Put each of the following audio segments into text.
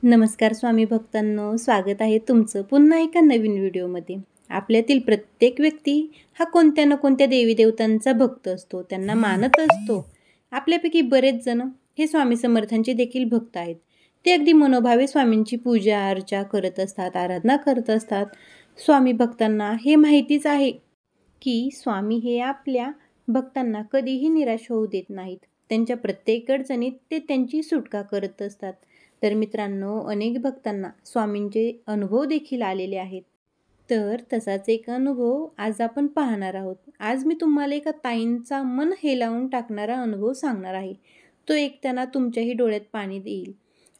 नमस्कार स्वामी भक्तांनो, स्वागत आहे तुमचं पुन्हा एका नवीन व्हिडिओमध्ये. आपल्यातील प्रत्येक व्यक्ती हा कोणत्या ना कोणत्या देवी देवतांचा भक्त असतो, त्यांना मानत असतो. आपल्यापैकी बरेच जण हे स्वामी समर्थांचे देखील भक्त आहेत. ते अगदी मनोभावे स्वामींची पूजा अर्चा करत असतात, आराधना करत असतात. स्वामी भक्तांना हे माहितीच आहे की स्वामी हे आपल्या भक्तांना कधीही निराश होऊ देत नाहीत. त्यांच्या प्रत्येक अडचणीत ते त्यांची सुटका करत असतात. तर मित्रांनो, अनेक भक्तांना स्वामींचे अनुभव देखील आलेले आहेत. तर तसाच एक अनुभव आज आपण पाहणार आहोत. आज मी तुम्हाला एका ताईंचा मन हेलावून टाकणारा अनुभव सांगणार आहे. तो ऐकताना तुमच्याही डोळ्यात पाणी येईल,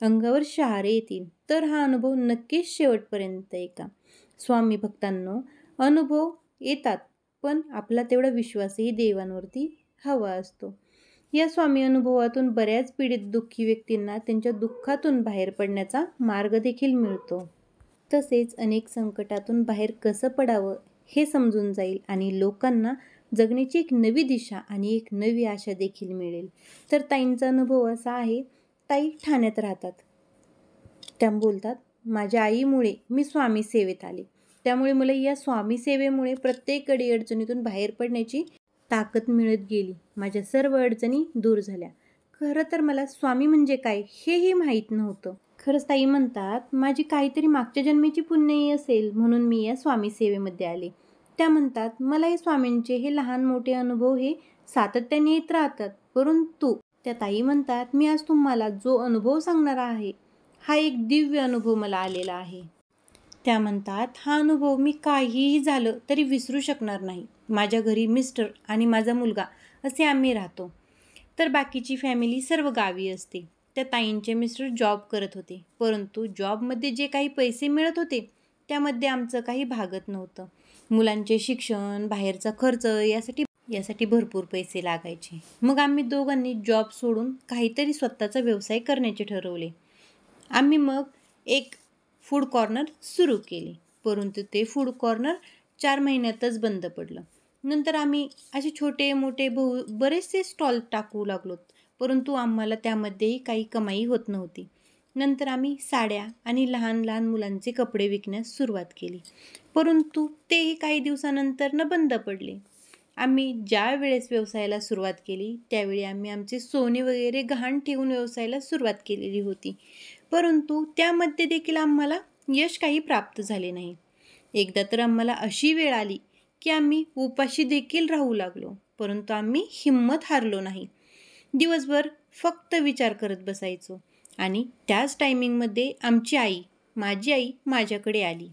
अंगावर शहारे येतील. तर हा अनुभव नक्कीच शेवटपर्यंत ऐका. स्वामी भक्तांनो, अनुभव येतात, पण आपला तेवढा विश्वासही देवांवरती हवा असतो. या स्वामी अनुभवातून बऱ्याच पीडित दुःखी व्यक्तींना त्यांच्या दुःखातून बाहेर पडण्याचा मार्ग देखील मिळतो. तसेच अनेक संकटातून बाहेर कसं पडावं हे समजून जाईल आणि लोकांना जगण्याची एक नवी दिशा आणि एक नवी आशा देखील मिळेल. तर ताईंचा अनुभव असा आहे. ताई ठाण्यात राहतात. त्या बोलतात, माझ्या आईमुळे मी स्वामी सेवेत आले. त्यामुळे मला या स्वामी सेवेमुळे प्रत्येक अडीअडचणीतून बाहेर पडण्याची ताकद मिळत गेली. माझ्या सर्व अडचणी दूर झाल्या. खरं तर मला स्वामी म्हणजे काय हेही माहीत नव्हतं. खरंच ताई म्हणतात, माझी काहीतरी मागच्या जन्मीची पुण्याई असेल म्हणून मी या स्वामी सेवेमध्ये आले. त्या म्हणतात, मला हे स्वामींचे हे लहान मोठे अनुभव हे सातत्याने येत राहतात. परंतु त्या ताई म्हणतात, मी आज तुम्हाला जो अनुभव सांगणार आहे हा एक दिव्य अनुभव मला आलेला आहे. त्या म्हणतात, हा अनुभव मी काहीही झालं तरी विसरू शकणार नाही. माझ्या घरी मिस्टर आणि माझा मुलगा असे आम्ही राहतो. तर बाकीची फॅमिली सर्व गावी असते. त्या ताईंचे मिस्टर जॉब करत होते, परंतु जॉबमध्ये जे काही पैसे मिळत होते त्यामध्ये आमचं काही भागत नव्हतं. मुलांचे शिक्षण, बाहेरचा खर्च यासाठी भरपूर पैसे लागायचे. मग आम्ही दोघांनी जॉब सोडून काहीतरी स्वतःचा व्यवसाय करण्याचे ठरवले. आम्ही मग एक फूड कॉर्नर सुरू केले, परंतु ते फूड कॉर्नर 4 महिन्यातच बंद पडलं. नंतर आम्ही असे छोटे मोठे बरेचसे स्टॉल टाकू लागलोत, परंतु आम्हाला त्यामध्येही काही कमाई होत नव्हती. नंतर आम्ही साड्या आणि लहान लहान मुलांचे कपडे विकण्यास सुरुवात केली, परंतु तेही काही दिवसानंतर बंद पडले. आम्ही ज्या वेळेस व्यवसायाला सुरुवात केली त्यावेळी आम्ही आमचे सोने वगैरे गहाण ठेवून व्यवसायाला सुरुवात केलेली होती, परंतु त्यामध्ये देखील आम्हाला यश काही प्राप्त झाले नाही. एकदा तर आम्हाला अशी वेळ आली की आम्ही उपाशी देखील राहू लागलो, परंतु आम्ही हिंमत हारलो नाही. दिवसभर फक्त विचार करत बसायचो आणि त्याच टायमिंगमध्ये माझी आई माझ्याकडे आली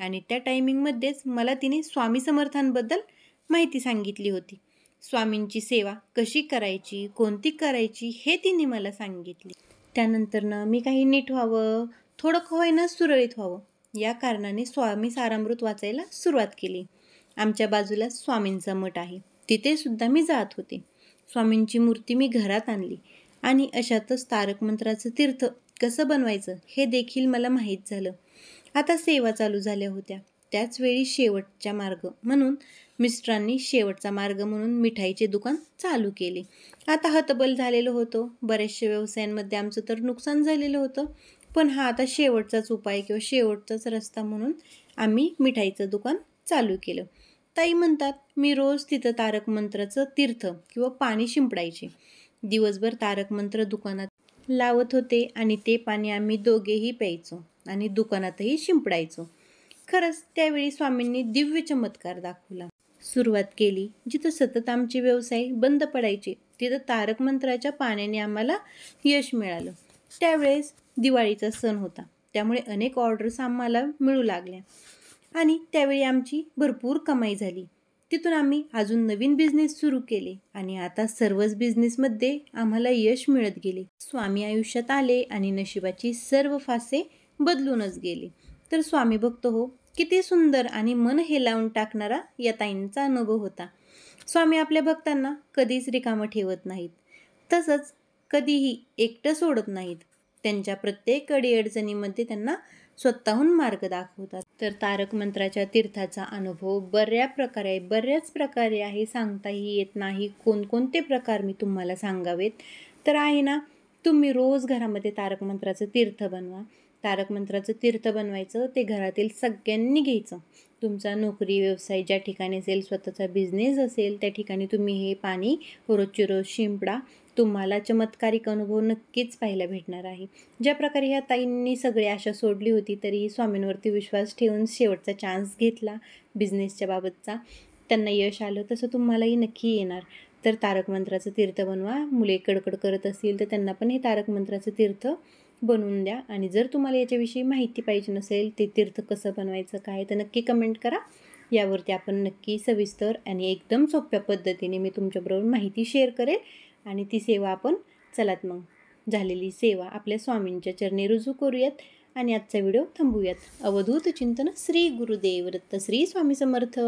आणि त्या टायमिंगमध्येच मला तिने स्वामी समर्थांबद्दल माहिती सांगितली होती. स्वामींची सेवा कशी करायची, कोणती करायची हे तिने मला सांगितली. त्यानंतरनं मी काही नीट व्हावं, थोडं का होईना सुरळीत व्हावं या कारणाने स्वामी सारामृत वाचायला सुरुवात केली. आमच्या बाजूला स्वामींचा मठ आहे, तिथे सुद्धा मी जात होते. स्वामींची मूर्ती मी घरात आणली आणि अशातच तारक मंत्राचं तीर्थ कसं बनवायचं हे देखील मला माहीत झालं. आता सेवा चालू झाल्या होत्या. त्याचवेळी शेवटचा मार्ग म्हणून मिस्टरांनी शेवटचा मार्ग म्हणून मिठाईचे दुकान चालू केले. आता हतबल झालेलो होतो. बऱ्याचशा व्यवसायांमध्ये आमचं तर नुकसान झालेलं होतं, पण हा आता शेवटचाच उपाय किंवा शेवटचाच रस्ता म्हणून आम्ही मिठाईचं दुकान चालू केलं. ताई म्हणतात, मी रोज तिथं तारक मंत्राचं तीर्थ किंवा पाणी शिंपडायचे. दिवसभर तारक मंत्र दुकानात लावत होते आणि ते पाणी आम्ही दोघेही प्यायचो आणि दुकानातही शिंपडायचो. खरंच त्यावेळी स्वामींनी दिव्य चमत्कार दाखवला. सुरुवात केली जिथं सतत आमचे व्यवसाय बंद पडायचे तिथं तारक मंत्राच्या पाण्याने आम्हाला यश मिळालं. त्यावेळेस दिवाळीचा सण होता, त्यामुळे अनेक ऑर्डर्स आम्हाला मिळू लागल्या आणि त्यावेळी आमची भरपूर कमाई झाली. तिथून आम्ही अजून नवीन बिझनेस सुरू केले आणि आता सर्वच बिझनेसमध्ये आम्हाला यश मिळत गेले. स्वामी आयुष्यात आले आणि नशिबाची सर्व फासे बदलूनच गेले. तर स्वामी भक्त हो, किती सुंदर आणि मन हेलावून टाकणारा या ताईंचा अनुभव होता. स्वामी आपल्या भक्तांना कधीच रिकामं ठेवत नाहीत, तसंच कधीही एकटं सोडत नाहीत. त्यांच्या प्रत्येक अडीअडचणीमध्ये त्यांना स्वतःहून मार्ग दाखवतात. तर तारक मंत्राच्या तीर्थाचा अनुभव बऱ्याच प्रकारे आहे, सांगताही येत नाही कोणकोणते प्रकार मी तुम्हाला सांगावेत. तर आहे ना, तुम्ही रोज घरामध्ये तारक मंत्राचं तीर्थ बनवा. तारक मंत्राचं तीर्थ बनवायचं, ते घरातील सगळ्यांनी घ्यायचं. तुमचा नोकरी व्यवसाय ज्या ठिकाणी असेल, स्वतःचा बिझनेस असेल, त्या ठिकाणी तुम्ही हे पाणी रोजचे रोज शिंपडा. तुम्हाला चमत्कारिक अनुभव नक्कीच पाहायला भेटणार आहे. ज्या प्रकारे ह्या ताईंनी सगळी आशा सोडली होती, तरी स्वामींवरती विश्वास ठेवून शेवटचा चान्स घेतला बिझनेसच्या बाबतचा, त्यांना यश आलं. तसं तुम्हालाही नक्की येणार. तर तारक मंत्राचं तीर्थ बनवा. मुले कडकड करत असतील तर त्यांना पण हे तारक मंत्राचं तीर्थ बनवून द्या. आणि जर तुम्हाला याच्याविषयी माहिती पाहिजे नसेल, ते तीर्थ कसं बनवायचं काय, तर नक्की कमेंट करा. यावरती आपण नक्की सविस्तर आणि एकदम सोप्या पद्धतीने मी तुमच्याबरोबर माहिती शेअर करेल. आणि ती सेवा आपण चलात मग झालेली सेवा आपल्या स्वामींच्या चरणी रुजू करूयात आणि आजचा व्हिडिओ थांबवूयात. अवधूत चिंतन. श्री गुरुदेव दत्त. श्री स्वामी समर्थ.